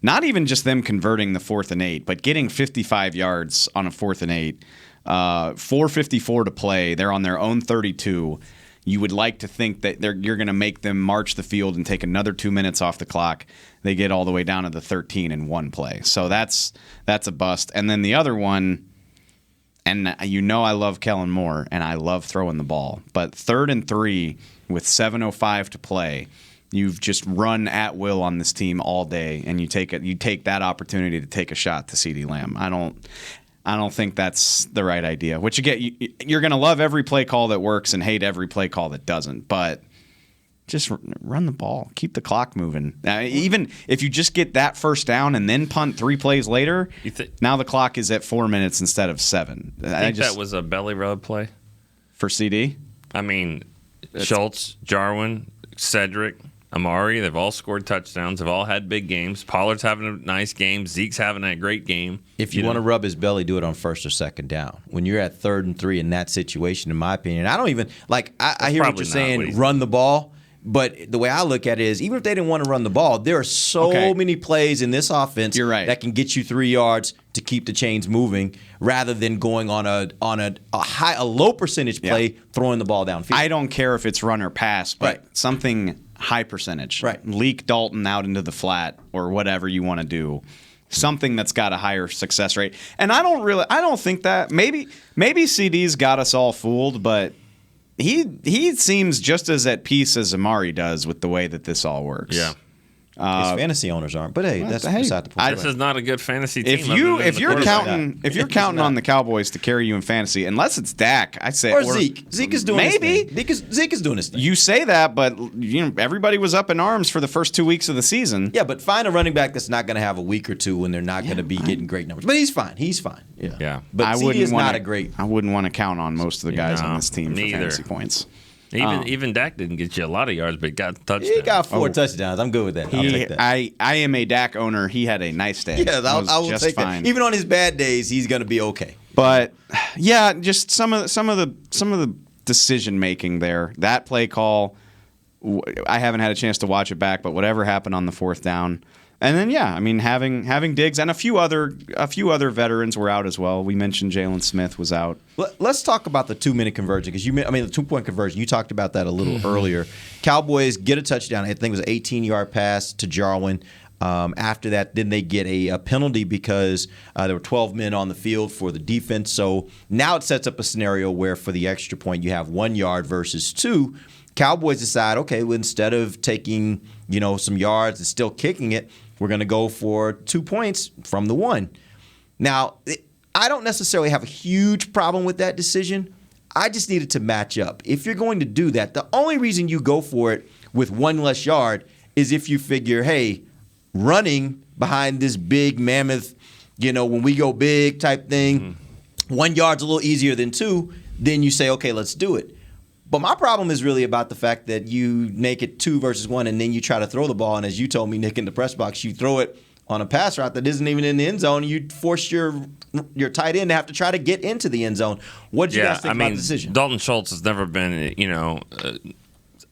not even just them converting the 4th and 8, but getting 55 yards on a 4th and 8. 4:54 to play. They're on their own 32. You would like to think that you're going to make them march the field and take another 2 minutes off the clock. They get all the way down to the 13 in one play. So that's a bust. And then the other one, and you know I love Kellen Moore and I love throwing the ball, but 3rd and 3 with 7:05 to play. You've just run at will on this team all day, and you take that opportunity to take a shot to CeeDee Lamb. I don't think that's the right idea. Which, again, you're going to love every play call that works and hate every play call that doesn't. But just run the ball. Keep the clock moving. Even if you just get that first down and then punt 3 plays later, now the clock is at 4 minutes instead of 7. I think that was a belly rub play? For CD? I mean, Schultz, Jarwin, Cedric, Amari, they've all scored touchdowns. They've all had big games. Pollard's having a nice game. Zeke's having a great game. If you want to rub his belly, do it on 1st or 2nd down. When you're at 3rd and 3 in that situation, in my opinion, I don't even – I hear what you're saying, run the ball. But the way I look at it is, even if they didn't want to run the ball, there are so many plays in this offense that can get you 3 yards to keep the chains moving, rather than going on a low percentage play, throwing the ball downfield. I don't care if it's run or pass, but something high percentage. Right. Leak Dalton out into the flat or whatever you want to do. Something that's got a higher success rate. And I don't think that maybe CD's got us all fooled, but he seems just as at peace as Amari does with the way that this all works. Yeah. His fantasy owners aren't, but hey, that's beside the point. This is not a good fantasy team. If you're counting on the Cowboys to carry you in fantasy, unless it's Dak, I say, or Zeke. Zeke is doing maybe his thing. Zeke is doing his thing. You say that, but everybody was up in arms for the first 2 weeks of the season. Yeah, but find a running back that's not going to have a week or two when they're not going to be getting great numbers. But he's fine. Yeah. But CD is not a great. I wouldn't want to count on most of the guys on this team for fantasy points. Even Dak didn't get you a lot of yards, but he got touchdowns. He got 4 touchdowns. I'm good with that. I'll take that. I am a Dak owner. He had a nice day. Yeah, I will take that. Even on his bad days, he's going to be okay. But yeah, just some of the decision making there. That play call, I haven't had a chance to watch it back, but whatever happened on the 4th down. And then, yeah, I mean, having Diggs and a few other veterans were out as well. We mentioned Jalen Smith was out. Let's talk about the 2-minute conversion, because the 2-point conversion. You talked about that a little earlier. Cowboys get a touchdown. I think it was an 18-yard pass to Jarwin. After that, then they get a penalty because there were 12 men on the field for the defense. So now it sets up a scenario where for the extra point you have 1 yard versus 2. Cowboys decide, okay, well, instead of taking some yards and still kicking it, we're going to go for 2 points from the 1. Now, I don't necessarily have a huge problem with that decision. I just needed to match up. If you're going to do that, the only reason you go for it with one less yard is if you figure, hey, running behind this big mammoth, when we go big type thing, 1 yard's a little easier than 2, then you say, okay, let's do it. But my problem is really about the fact that you make it 2 versus 1, and then you try to throw the ball, and as you told me, Nick, in the press box, you throw it on a pass route that isn't even in the end zone, and you force your tight end to have to try to get into the end zone. What did you guys think about the decision? Dalton Schultz has never been,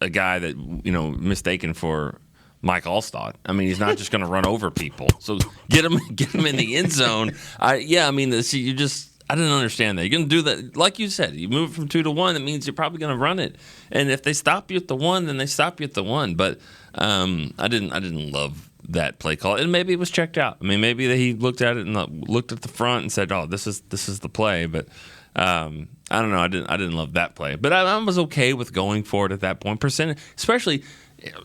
a guy that, mistaken for Mike Allstott. I mean, he's not just going to run over people. So get him in the end zone. I didn't understand that. You're going to do that, like you said. You move it from 2 to 1. That means you're probably going to run it. And if they stop you at the 1, then they stop you at the 1. But I didn't love that play call, and maybe it was checked out. I mean, maybe he looked at it and looked at the front and said, "Oh, this is the play." But I don't know. I didn't love that play, but I was okay with going for it at that point. Especially.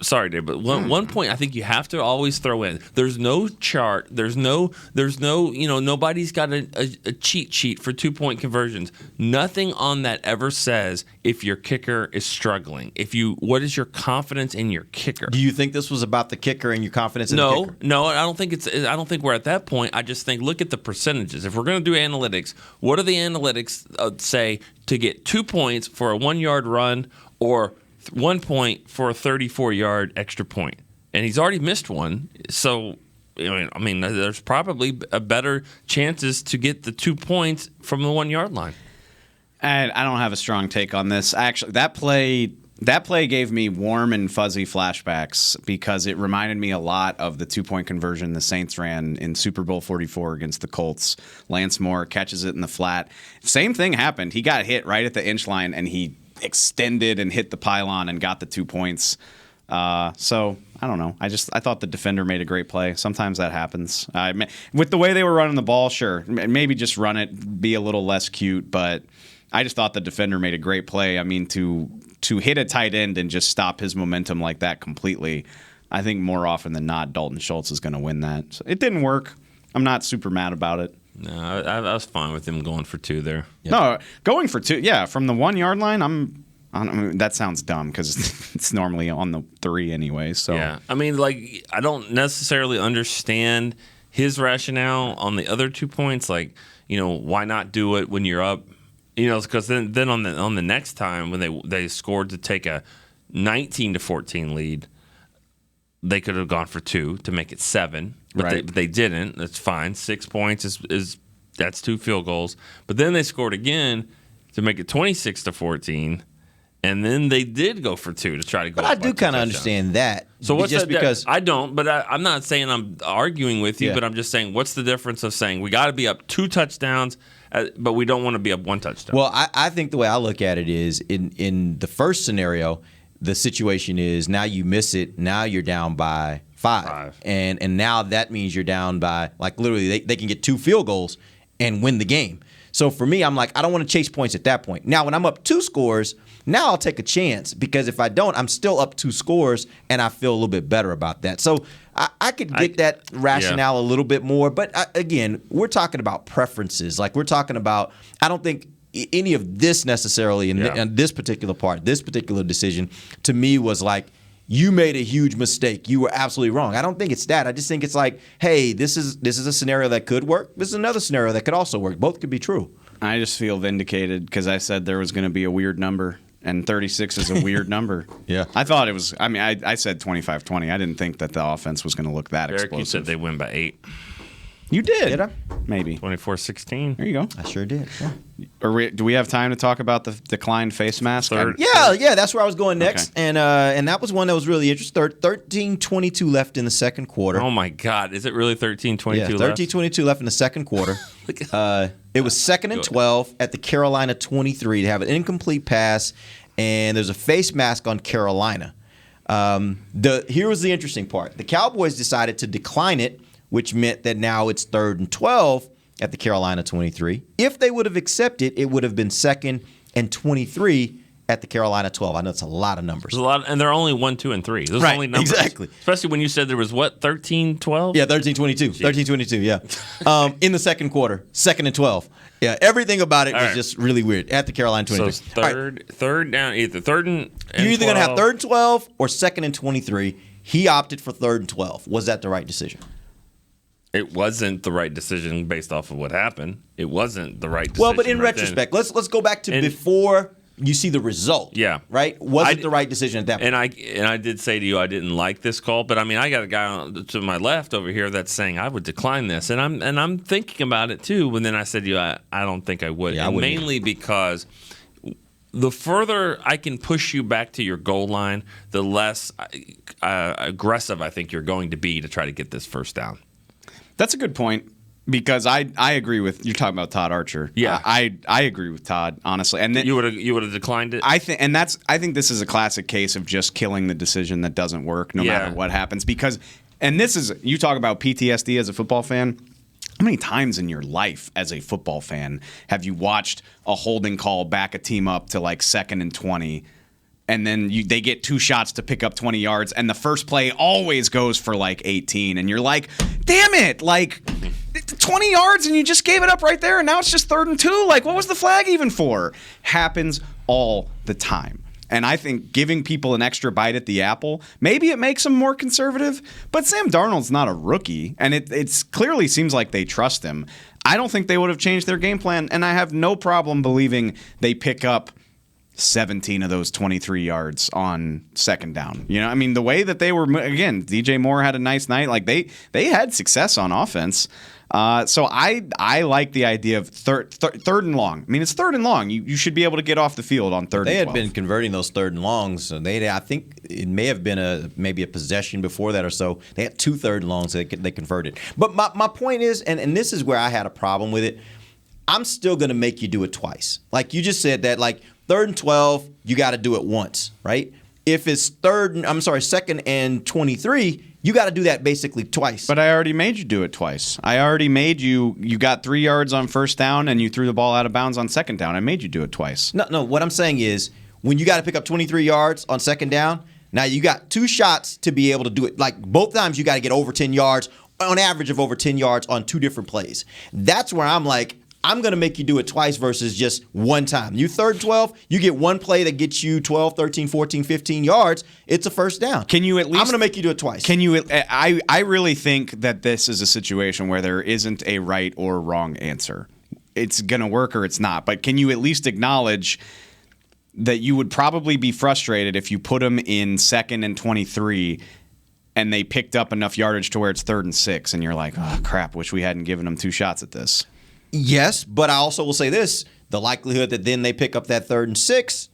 Sorry, Dave, but one point I think you have to always throw in. There's no chart. There's no. Nobody's got a cheat sheet for 2-point conversions. Nothing on that ever says if your kicker is struggling. What is your confidence in your kicker? Do you think this was about the kicker and your confidence in the kicker? No, I don't think we're at that point. I just think look at the percentages. If we're going to do analytics, what do the analytics say to get 2 points for a 1-yard run or 1 point for a 34-yard extra point? And he's already missed one. So, I mean, there's probably a better chances to get the 2 points from the 1-yard line. And I don't have a strong take on this. Actually, that play gave me warm and fuzzy flashbacks because it reminded me a lot of the 2-point conversion the Saints ran in Super Bowl 44 against the Colts. Lance Moore catches it in the flat. Same thing happened. He got hit right at the inch line, and he extended and hit the pylon and got the 2 points. So I don't know. I thought the defender made a great play. Sometimes that happens. With the way they were running the ball, sure, maybe just run it, be a little less cute. But I just thought the defender made a great play. I mean, to hit a tight end and just stop his momentum like that completely, I think more often than not, Dalton Schultz is going to win that. So it didn't work. I'm not super mad about it. No, I was fine with him going for 2 there. Yep. No, going for 2, yeah, from the 1-yard line, I mean, that sounds dumb because it's normally on the 3 anyway. So yeah, I mean, I don't necessarily understand his rationale on the other 2 points. Like, why not do it when you're up? Because then on the next time when they scored to take a 19-14 lead, they could have gone for 2 to make it 7. But they didn't. That's fine. 6 points is that's 2 field goals. But then they scored again to make it 26-14, and then they did go for 2 to try to go. But I do kind of understand that. So what's just because I don't. But I'm not saying I'm arguing with you. Yeah. But I'm just saying, what's the difference of saying we got to be up 2 touchdowns, but we don't want to be up 1 touchdown? Well, I think the way I look at it is in the first scenario, the situation is now you miss it. Now you're down by 5. And now that means you're down by, like, literally they can get 2 field goals and win the game. So for me, I'm like, I don't want to chase points at that point. Now, when I'm up 2 scores, now I'll take a chance because if I don't, I'm still up 2 scores and I feel a little bit better about that. So I could get that rationale a little bit more. But again, we're talking about preferences. Like, we're talking about, I don't think any of this necessarily in this particular part, this particular decision to me was like, you made a huge mistake. You were absolutely wrong. I don't think it's that. I just think it's like, hey, this is a scenario that could work. This is another scenario that could also work. Both could be true. I just feel vindicated because I said there was going to be a weird number, and 36 is a weird number. Yeah. I thought it was – I mean, I said 25-20. I didn't think that the offense was going to look that explosive. You said they win by 8. You did. Did I? Maybe. 24-16. There you go. I sure did. Yeah. Do we have time to talk about the declined face mask? Yeah, that's where I was going next. Okay. And that was one that was really interesting. 13:22 left in the second quarter. Oh, my God. Is it really 13:22 left? 13:22 left in the second quarter. It was 2nd and 12 at the Carolina 23 to have an incomplete pass, and there's a face mask on Carolina. Here was the interesting part. The Cowboys decided to decline it, which meant that now it's 3rd and 12 at the Carolina 23. If they would have accepted, it would have been 2nd and 23 at the Carolina 12. I know it's a lot of numbers. There's a lot, and they're only 1, 2, and 3. Those are Right, only numbers. exactly. Especially when you said there was, 13, 12? Yeah, 13-22. 13-22, yeah. In the second quarter, 2nd and 12. Yeah, everything about it was just really weird at the Carolina 23. So third down, either third and You're either 12. going to have 3rd and 12 or 2nd and 23. He opted for 3rd and 12. Was that the right decision? It wasn't the right decision based off of what happened. It wasn't the right decision. Well, but in right retrospect, let's go back to before you see the result. Yeah. Right? Was it the right decision at that point? And I did say to you I didn't like this call, but I mean I got a guy to my left over here that's saying I would decline this, and I'm thinking about it too. And then I said to you I don't think I would, Yeah, and mainly because the further I can push you back to your goal line, the less aggressive I think you're going to be to try to get this first down. That's a good point because I agree with you're talking about Todd Archer. Yeah, I agree with Todd honestly, and you would have declined it. I think this is a classic case of just killing the decision that doesn't work no matter what happens because, and this is you talk about PTSD as a football fan. How many times in your life as a football fan have you watched a holding call back a team up to like 2nd and 20? And then they get 2 shots to pick up 20 yards, and the first play always goes for like 18. And you're like, damn it, like 20 yards, and you just gave it up right there, and now it's just 3rd and 2. Like, what was the flag even for? Happens all the time. And I think giving people an extra bite at the apple, maybe it makes them more conservative, but Sam Darnold's not a rookie, and it clearly seems like they trust him. I don't think they would have changed their game plan, and I have no problem believing they pick up 17 of those 23 yards on 2nd down. You know, I mean, the way that they were, again, DJ Moore had a nice night. Like, they had success on offense. So I like the idea of third and long. I mean, it's 3rd and long. You should be able to get off the field on 3rd and 12. They had been converting those 3rd and longs. And I think it may have been maybe a possession before that or so. They had 2 3rd and longs they converted. But my point is, and this is where I had a problem with it, I'm still going to make you do it twice. Like you just said that, like, 3rd and 12, you got to do it once, right? If it's 2nd and 23, you got to do that basically twice. But I already made you do it twice. I already made you got 3 yards on 1st down and you threw the ball out of bounds on 2nd down. I made you do it twice. No, what I'm saying is when you got to pick up 23 yards on 2nd down, now you got 2 shots to be able to do it. Like both times you got to get over 10 yards, on average of over 10 yards on 2 different plays. That's where I'm like, I'm going to make you do it twice versus just one time. You 3rd and 12, you get one play that gets you 12, 13, 14, 15 yards. It's a first down. Can you at least? I'm going to make you do it twice. Can you? I really think that this is a situation where there isn't a right or wrong answer. It's going to work or it's not. But can you at least acknowledge that you would probably be frustrated if you put them in 2nd and 23 and they picked up enough yardage to where it's 3rd and 6 and you're like, oh, crap, wish we hadn't given them 2 shots at this. Yes, but I also will say this. The likelihood that then they pick up that 3rd and 6,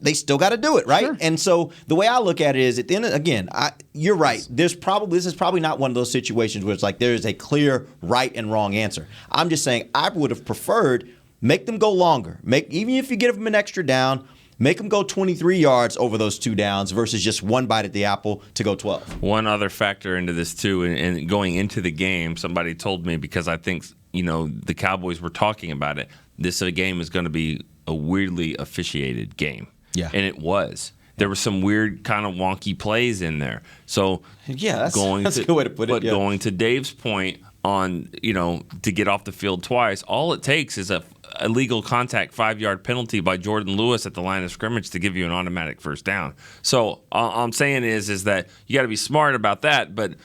they still got to do it, right? Sure. And so the way I look at it is, at the end, again, you're right. This is probably not one of those situations where it's like there is a clear right and wrong answer. I'm just saying I would have preferred make them go longer. Even if you give them an extra down, make them go 23 yards over those 2 downs versus just one bite at the apple to go 12. One other factor into this, too, and going into the game, somebody told me, because I think – the Cowboys were talking about it. This game is going to be a weirdly officiated game. Yeah. And it was. There were some weird kind of wonky plays in there. So yeah, that's a good way to put it. But going to Dave's point on, to get off the field twice, all it takes is a illegal contact 5-yard penalty by Jordan Lewis at the line of scrimmage to give you an automatic first down. So all I'm saying is that you got to be smart about that. But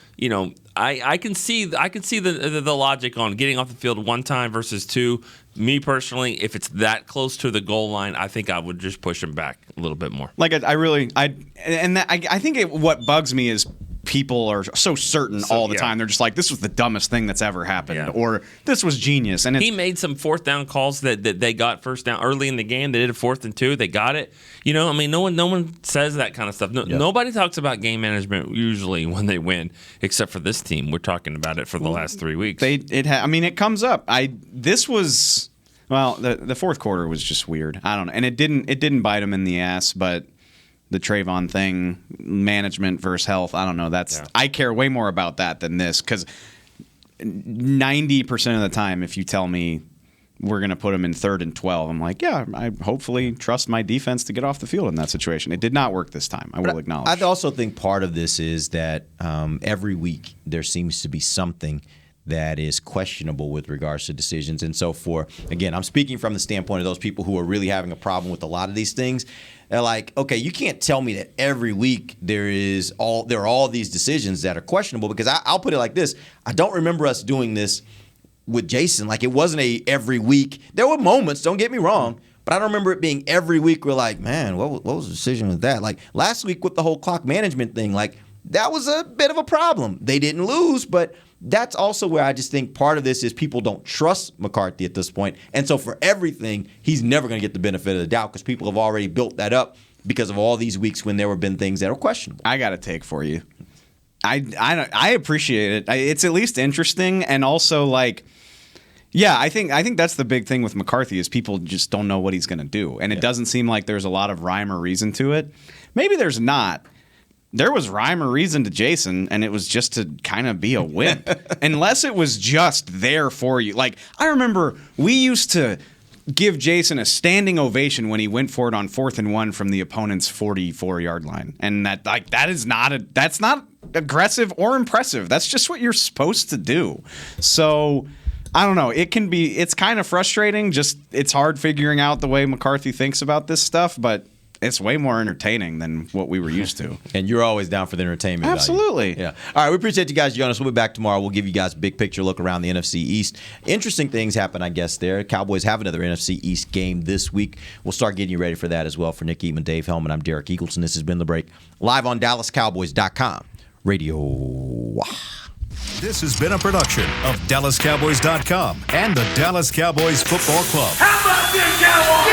I can see the logic on getting off the field one time versus 2. Me personally, if it's that close to the goal line, I think I would just push him back a little bit more. Like I think what bugs me is people are so certain all the time. They're just like, this was the dumbest thing that's ever happened, or this was genius. And he made some 4th down calls that they got first down early in the game. They did a 4th and 2. They got it. No one says that kind of stuff. Nobody talks about game management usually when they win, except for this team. We're talking about it for the last 3 weeks. It comes up. The 4th quarter was just weird. I don't know, and it didn't bite him in the ass, but. The Trayvon thing, management versus health, I don't know. I care way more about that than this, because 90% of the time, if you tell me we're going to put them in 3rd and 12. I'm like, yeah, I hopefully trust my defense to get off the field in that situation. It did not work this time. I will acknowledge. I also think part of this is that every week there seems to be something that is questionable with regards to decisions. And so again, I'm speaking from the standpoint of those people who are really having a problem with a lot of these things. They're like, okay, you can't tell me that every week there are all these decisions that are questionable, because I'll put it like this. I don't remember us doing this with Jason. Like, it wasn't every week. There were moments, don't get me wrong, but I don't remember it being every week we're like, man, what was the decision with that? Like last week with the whole clock management thing, like that was a bit of a problem. They didn't lose, but that's also where I just think part of this is people don't trust McCarthy at this point. And so for everything, he's never going to get the benefit of the doubt, because people have already built that up because of all these weeks when there have been things that are questionable. I got a take for you. I appreciate it. It's at least interesting, and also like, yeah, I think that's the big thing with McCarthy is people just don't know what he's going to do, and it doesn't seem like there's a lot of rhyme or reason to it. Maybe there's not. There was rhyme or reason to Jason, and it was just to kind of be a wimp. Unless it was just there for you. Like, I remember we used to give Jason a standing ovation when he went for it on 4th and 1 from the opponent's 44-yard line. And that's not aggressive or impressive. That's just what you're supposed to do. So I don't know. It's kind of frustrating. Just it's hard figuring out the way McCarthy thinks about this stuff, but it's way more entertaining than what we were used to. And you're always down for the entertainment. Absolutely. Value. Yeah. All right. We appreciate you guys joining us. We'll be back tomorrow. We'll give you guys a big picture look around the NFC East. Interesting things happen, I guess, there. Cowboys have another NFC East game this week. We'll start getting you ready for that as well. For Nick Eatman, Dave Hellman, I'm Derek Eagleton. This has been The Break, live on DallasCowboys.com radio. This has been a production of DallasCowboys.com and the Dallas Cowboys Football Club. How about this, Cowboys?